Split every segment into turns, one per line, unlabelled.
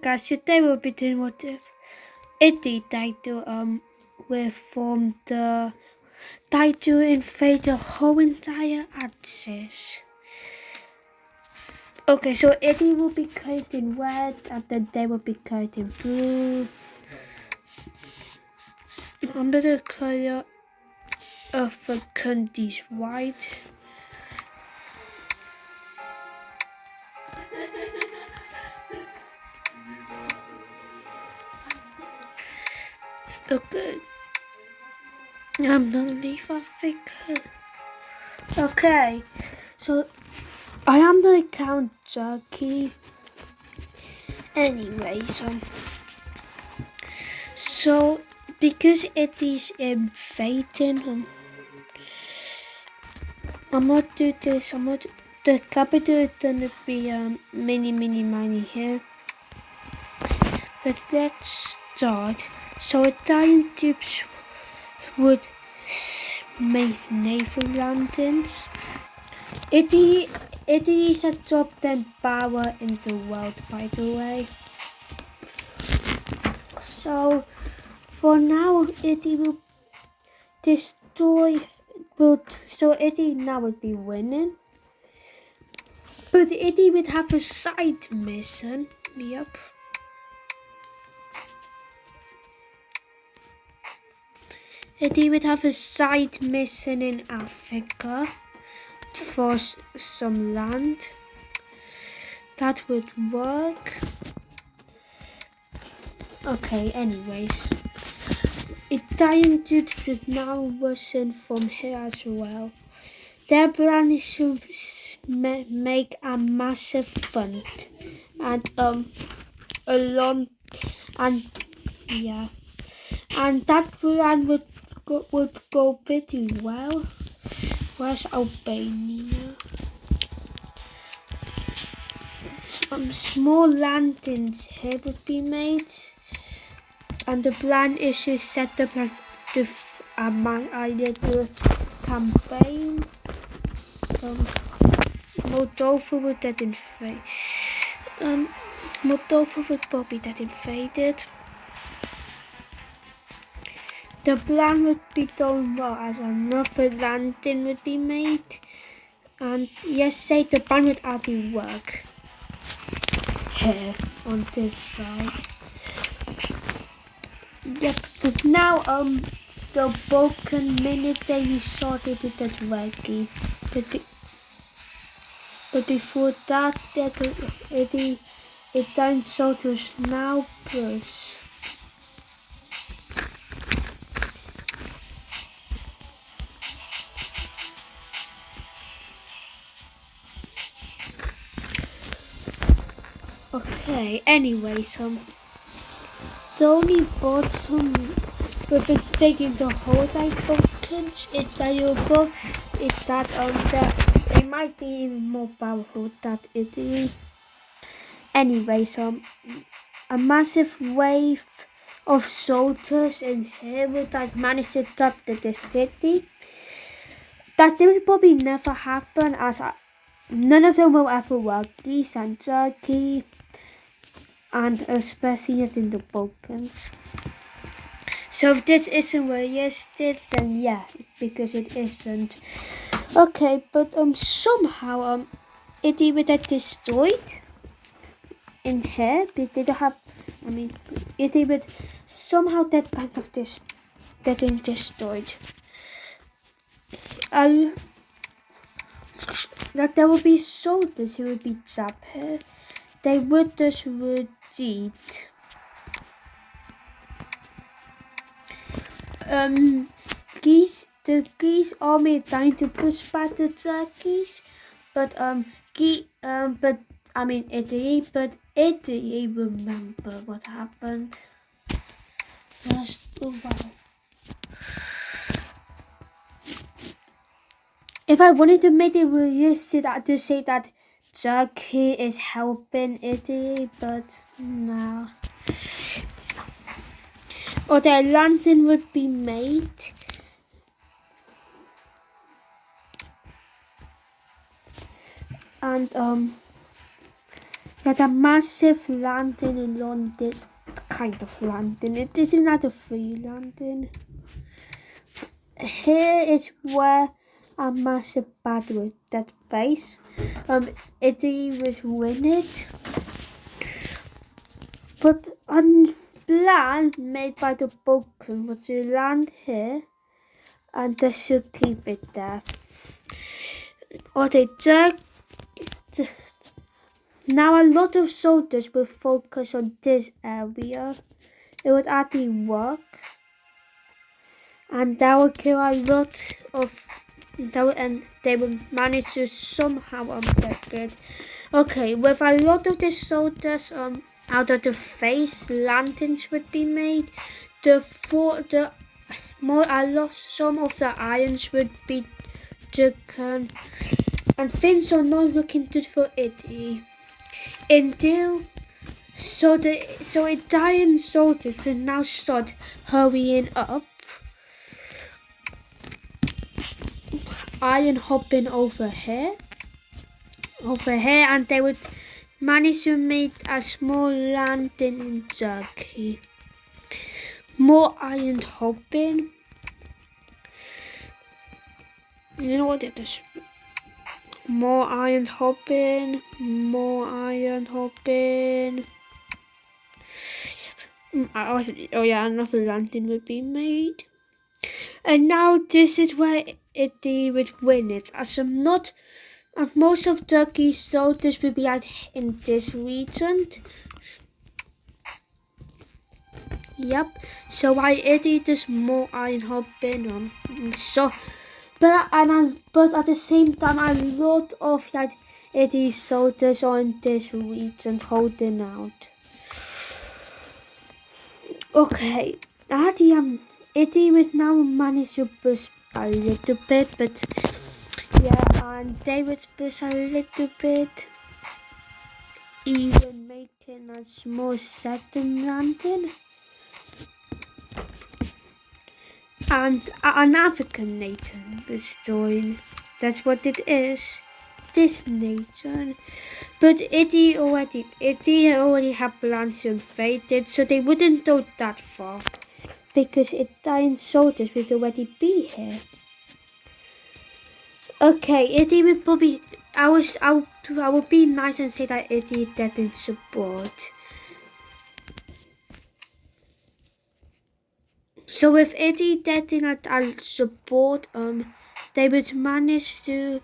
Guys, today we'll be doing what if Eddie title will form the title invade the whole entire axis. Okay, so Eddie will be colored in red and then they will be colored in blue. Under the color of the candy's white. Okay. I'm gonna leave a figure. Okay, so I am the account jockey. Anyway, so because it is invading, I'm gonna do this. The capital is gonna be mini here. But let's start. So Italian troops would make naval landings. Italy is a top 10 power in the world, by the way. So for now, Italy will destroy. So Italy now would be winning. But Italy would have a side mission. Yep. Italy would have a side mission in Africa for some land. That would work. Okay, anyways. Italian troops would now listen from here as well. Their plan is to make a massive fund and and that plan would go pretty well. Where's Albania? Some small landings here would be made, and the plan is to set up a little campaign. Moldova would get invaded. Moldova would probably get invaded. The plan would be done well as another landing would be made, and yes, say the plan would actually work here on this side. Yep, but now the Balkan military resorted to that ready. But before that, the Italian soldiers now push. Okay, anyway, the only bottom we've been taking the whole time Balkans is valuable is that they might be even more powerful than Italy. Anyway, a massive wave of soldiers in here would manage to top the city. That still will probably never happen as none of them will ever work. Greece and Turkey, and especially in the Balkans. So if this isn't realistic, then yeah, because it isn't. Okay, but somehow it even got destroyed in here. They didn't have. It even somehow that kind of getting destroyed. That there will be soldiers who would be trapped here. They would just retreat. The Greece army trying to push back the Turkish, but Italy remember what happened. Yes, oh wow. If I wanted to make it realistic, I'd just say that Turkey is helping Italy, but no. Or the landing would be made. And Got a massive lantern along this kind of lantern. It is not a free lantern. Here is where a massive battle that face. Eddie was win it. But on plan made by the Vulcan was to land here and they should keep it there. Or they took. Now a lot of soldiers will focus on this area. It would actually work. And that would kill a lot of and they will manage to somehow get it. Okay, with a lot of the soldiers out of the face, lanterns would be made. Some of the irons would be taken, and things are not looking good for Eddie. So Italian soldiers will now start hurrying up. Iron hopping over here, and they would manage to make a small lantern in Turkey. More iron hopping. You know what it is? More iron hopping. Oh yeah, another lantern would be made. And now this is where Eddie would win it. As most of Turkey's soldiers will be in this region. Yep. So why Eddie does more iron hopping but at the same time a lot of Eddie's soldiers are in this region holding out. Okay. Eddie will now manage to push a little bit, but yeah, and they would push a little bit, even making a small second lantern. And an African nation was joined. That's what it is. This nation. But Eddie already had plans to invade it, so they wouldn't go that far. Because Italian soldiers would already be here. Okay, Eddie would probably. I would be nice and say that Eddie didn't support. So if Eddie didn't support, they would manage to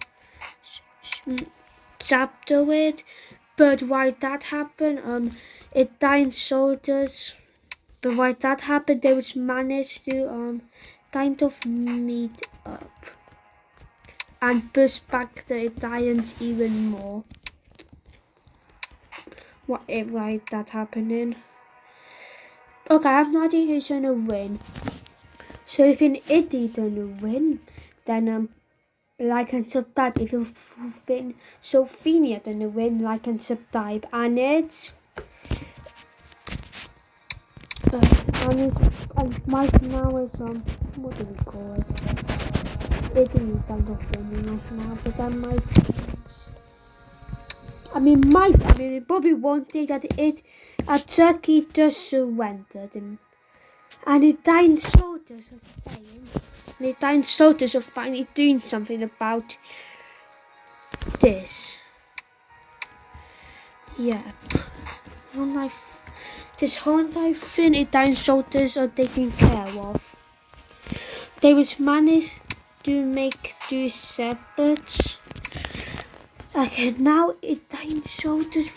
chapter it. But why that happened? Italian soldiers. But why that happened, they would manage to kind of meet up and push back the Italians even more. Why that happening? Okay, I have no idea who's gonna win. So if an Eddie gonna win, then like and subscribe. If you think Sophia gonna win, like and subscribe. And it's my now is what do we call it? Eddie is kind of winning right now, but I might. It probably won't think that a Turkey just surrendered him. And the Italian soldiers are saying, the Italian soldiers are finally doing something about this. Yeah. This whole entire thing Italian soldiers are taking care of. They was managed to make two separate. Okay, now Italian soldiers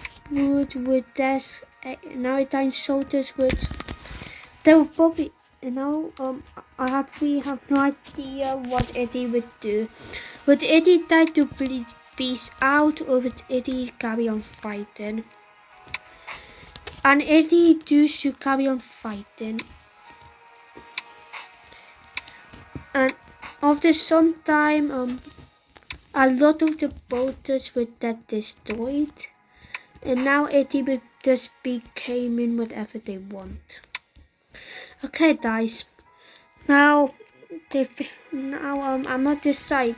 would they will probably I actually have no idea what Eddie would do. Would Eddie try to bleed peace out, or would Eddie carry on fighting? And Eddie should carry on fighting. And after some time, a lot of the bolters were destroyed. And now Eddie would just be claiming whatever they want. Okay, guys. Now I'm not decide.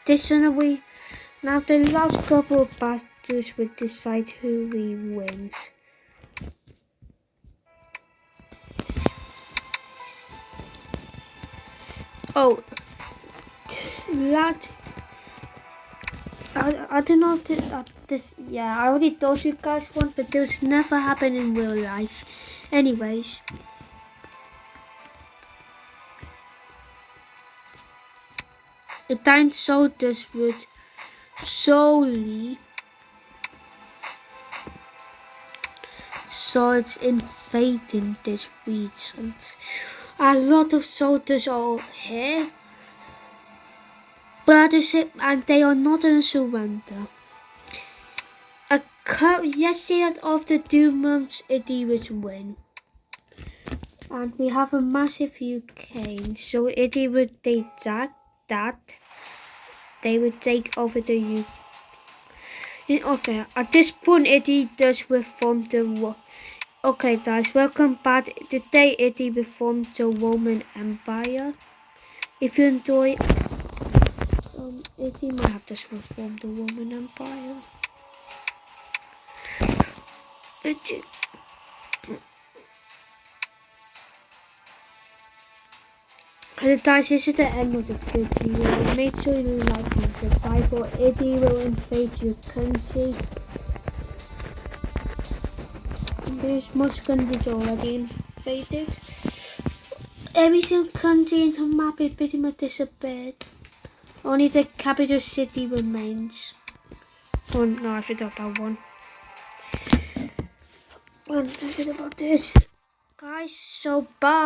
Now the last couple of soldiers will decide who wins. Oh, lad. I don't know this. Yeah, I already told you guys once, but this never happened in real life. Anyways, the time soldiers would solely swords invading this region. A lot of soldiers are here, but and they are not in surrender. Yesterday after 2 months, it was win. And we have a massive UK, so it would take that. They would take over the UK. Okay, at this point, it does reform the war. Okay, guys, welcome back. Today, it reformed the Roman Empire. If you enjoy, it might have just reformed the Roman Empire. Okay, guys, this is the end of the video. Make sure you like and subscribe, or Eddie will invade your country. There's most countries already invaded. Every single country in the map is pretty much disappeared. Only the capital city remains. Oh no, I forgot about one. I forgot about this. Guys, so bye.